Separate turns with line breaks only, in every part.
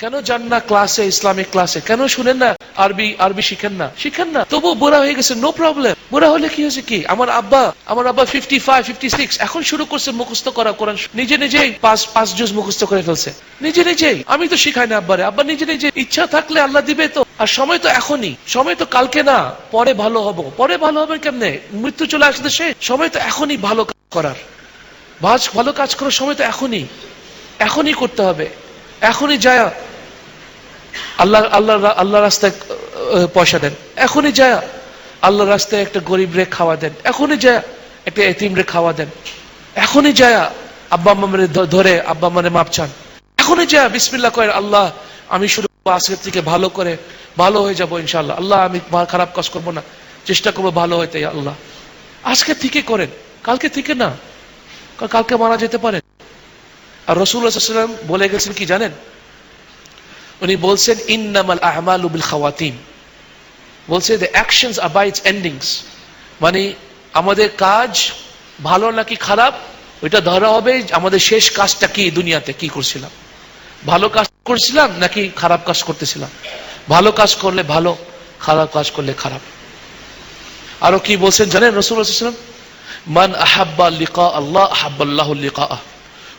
কেন যান না ক্লাসে, ইসলামিক ক্লাসে? কেন শুনেন না আরবি শিখেন না? তবু বুড়া হয়ে গেছে, নো প্রবলেম। বুড়া হলে কি হয়েছে? কি আমার আব্বা 55, 56 এখন শুরু করছে মুখস্থ করা কোরআন, নিজেই পাঁচ জুজ মুখস্থ করে ফেলছে নিজেই। আমি তো শিখাই না আব্বারে, আব্বা নিজে ইচ্ছা থাকলে আল্লাহ দিবে তো। আর সময় তো এখনই, সময় তো কালকে না, পরে ভালো হবে কেমনে? মৃত্যু চলে আসতে সে সময় তো এখনই ভালো করার, ভালো কাজ করার সময় তো এখনই করতে হবে। এখনই যায় আল্লাহ রাস্তায় পয়সা দেন, এখনই যায় আল্লাহ রাস্তায় একটা গরিব রে খাওয়া দেন, এখনই যায় একটা এতিম রে খাওয়া দেন, এখনই যায় আব্বা আম্মারে ধরে আব্বা আম্মারে মাপ চান, এখনই যায় বিসমিল্লাহ করেন, আল্লাহ আমি শুরু আজকের থেকে ভালো হয়ে যাবো ইনশাআল্লাহ, আল্লাহ আমি খারাপ কাজ করবো না, চেষ্টা করবো ভালো হইতে। আল্লাহ আজকে থেকে করেন, কালকে থেকে না, কালকে মারা যেতে পারেন। আর রাসূলুল্লাহ সাল্লাল্লাহু আলাইহি ওয়াসাল্লাম বলে গেছেন কি জানেন? উনি বলছেন ইন্নামাল আ'মালু বিল খাওয়াতিম, বলছে the actions are by its endings, মানে আমাদের কাজ ভালো নাকি খারাপ ওইটা ধরা হবে আমাদের শেষ কাজটা কি, দুনিয়াতে কি করছিলাম, ভালো কাজ করছিলাম নাকি খারাপ কাজ করতেছিলাম। ভালো কাজ করলে ভালো, খারাপ কাজ করলে খারাপ। আরো কি বলছেন জানেন রাসূলুল্লাহ সাল্লাল্লাহু আলাইহি ওয়াসাল্লাম? মান আহাব্বা লিকা আল্লাহ আহাব্বাল্লাহু লিকাআহ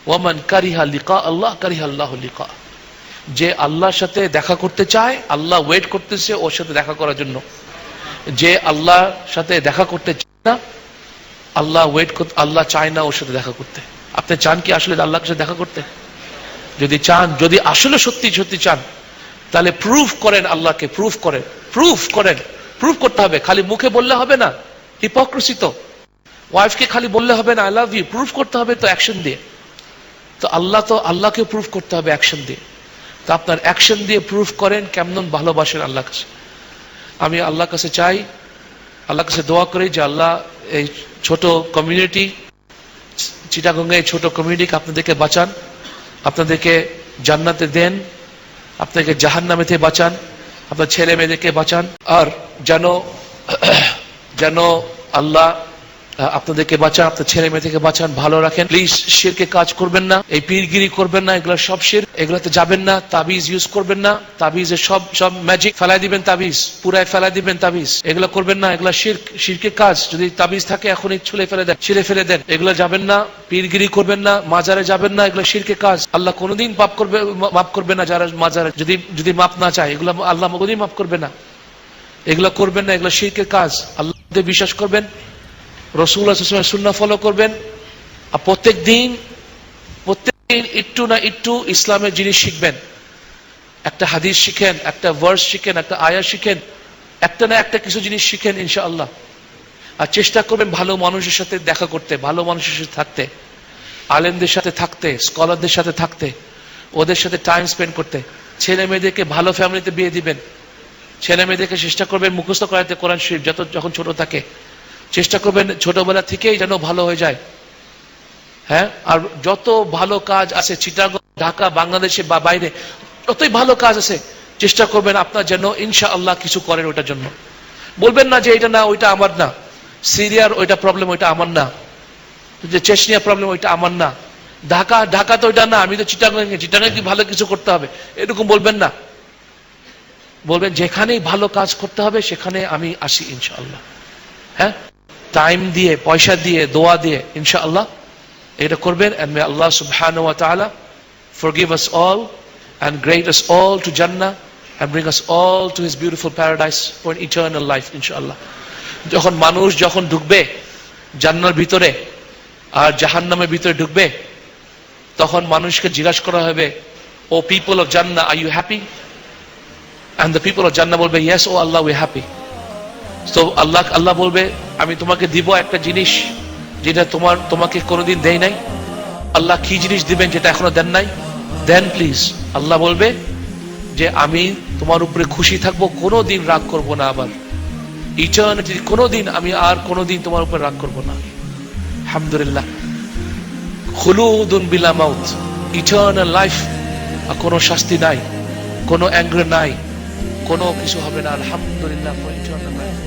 ওয়া মান কারিহা লিকা আল্লাহ কারিহাল্লাহু লিকাআহ। যে আল্লাহর সাথে দেখা করতে চায়, আল্লাহ ওয়েট করতেছে ওর সাথে দেখা করার জন্য। যে আল্লাহর সাথে দেখা করতে চায় না, আল্লাহ চায় না ওর সাথে দেখা করতে। আপনি চান কি আসলে আল্লাহর সাথে দেখা করতে? যদি চান, যদি আসলে সত্যি চান, তাহলে প্রুফ করেন আল্লাহকে, প্রুফ করতে হবে। খালি মুখে বললে হবে না, হিপোক্রেসি তো। ওয়াইফকে খালি বললে হবে না আই লাভ ইউ, প্রুফ করতে হবে তো অ্যাকশন দিয়ে। তো আল্লাহকে প্রুফ করতে হবে অ্যাকশন দিয়ে। তো আপনার অ্যাকশন দিয়ে প্রুফ করেন কেমন ভালোবাসেন আল্লাহর কাছে। আমি আল্লাহর কাছে চাই, আল্লাহর কাছে দোয়া করি যে আল্লাহ এই ছোট কমিউনিটি, চিটাগঙ্গে এই ছোট কমিউনিটিকে আপনাদেরকে বাঁচান, আপনাদেরকে জান্নাতে দেন, আপনাদেরকে জাহান্নামে থেকে বাঁচান, আপনার ছেলে মেয়েদেরকে বাঁচান। আর যেন আল্লাহ আপনাদেরকে বাঁচান, আপনার ছেলে মেয়ে থেকে বাঁচান, ভালো রাখেন। প্লিজ শিরকে কাজ করবেন না, এই পীরগিরি করবেন না, এগুলো সব শিরক, এগুলোতে যাবেন না। তাবিজ ইউজ করবেন না, তাবিজে সব ম্যাজিক ফেলাই দিবেন, তাবিজ পুরাই ফেলাই দিবেন, তাবিজ এগুলো করবেন না, এগুলো শিরকের কাজ। যদি তাবিজ থাকে এখনই ছিঁড়ে ফেলে দেন, এগুলো যাবেন না। পীরগিরি করবেন না, মাজারে যাবেন না, এগুলো শিরকের কাজ। আল্লাহ কোনোদিন মাফ করবে না যারা মাজারে যদি মাফ না চায়, এগুলো আল্লাহ কোনোদিন মাফ করবে না। এগুলো করবেন না, এগুলো শিরকের কাজ। আল্লাহ বিশ্বাস করবেন, রাসূলুল্লাহ সাল্লাল্লাহু আলাইহি ওয়াসাল্লামের সুন্নাহ ফলো করবেন। আর প্রত্যেকদিন একটু না একটু ইসলামের জিনিস শিখবেন। একটা হাদিস শিখেন, একটা ভার্স শিখেন, একটা আয়াত শিখেন, একটা না একটা কিছু জিনিস শিখেন ইনশাআল্লাহ। আর চেষ্টা করবেন ভালো মানুষের সাথে দেখা করতে, ভালো মানুষের সাথে থাকতে, আলেমদের সাথে থাকতে, স্কলারদের সাথে থাকতে, ওদের সাথে টাইম স্পেন্ড করতে। ছেলে মেয়েদেরকে ভালো ফ্যামিলিতে বিয়ে দিবেন। ছেলে মেয়েদেরকে চেষ্টা করবেন মুখস্থ করাতে কোরআন শরীফ, যখন ছোট থাকে চেষ্টা করবেন ছোটবেলা থেকেই যেন ভালো হয়ে যায়। হ্যাঁ, আর যত ভালো কাজ আছে চিটাগং, ঢাকা, বাংলাদেশে বা বাইরে, যতই ভালো কাজ আছে চেষ্টা করবেন আপনার যেন ইনশাআল্লাহ কিছু করেন ওটার জন্য। বলবেন না যে এটা না, ওইটা আমার না, সিরিয়ার ওইটা প্রবলেম, ওইটা আমার না, যে চেচনিয়া প্রবলেম ওইটা আমার না, ঢাকা তো ওইটা না, আমি তো চিটাগং কি ভালো কিছু করতে হবে, এরকম বলবেন না। বলবেন যেখানেই ভালো কাজ করতে হবে সেখানে আমি আসি ইনশাআল্লাহ। হ্যাঁ, টাইম দিয়ে, পয়সা দিয়ে, দোয়া দিয়ে ইনশাআল্লাহ এটা করবেন। And may Allah subhanahu wa ta'ala forgive us all and grant us all to Jannah and bring us all to his beautiful paradise for an eternal life ইনশাআল্লাহ। যখন মানুষ ঢুকবে জান্নাতের ভিতরে আর জাহান্নামের ভিতরে ঢুকবে, তখন মানুষকে জিজ্ঞাসা করা হবে, ও পিপল অফ জান্নাহ, are you happy? And the people of Jannah বলবে, yes, oh Allah, we're happy. So আল্লাহ বলবে, আমি তোমাকে দিব একটা জিনিস যেটা তোমাকে কোনোদিন দেই নাই। আল্লাহ কি জিনিস দিবেন যেটা এখনো দেন নাই? দেন প্লিজ। আল্লাহ বলবে যে আমি তোমার উপরে খুশি থাকবো, কোনোদিন রাগ করব না, আবার ইটারনিটি কোনোদিন, আমি আর কোনোদিন তোমার উপর রাগ করব না। আলহামদুলিল্লাহ, খুলুদুন বিলা মাউত, ইটারনাল লাইফ, আর কোনো শাস্তি নাই, কোনো অ্যাঙ্গার নাই, কোনো কিছু হবে না। আলহামদুলিল্লাহ ফর ইটারনাল লাইফ।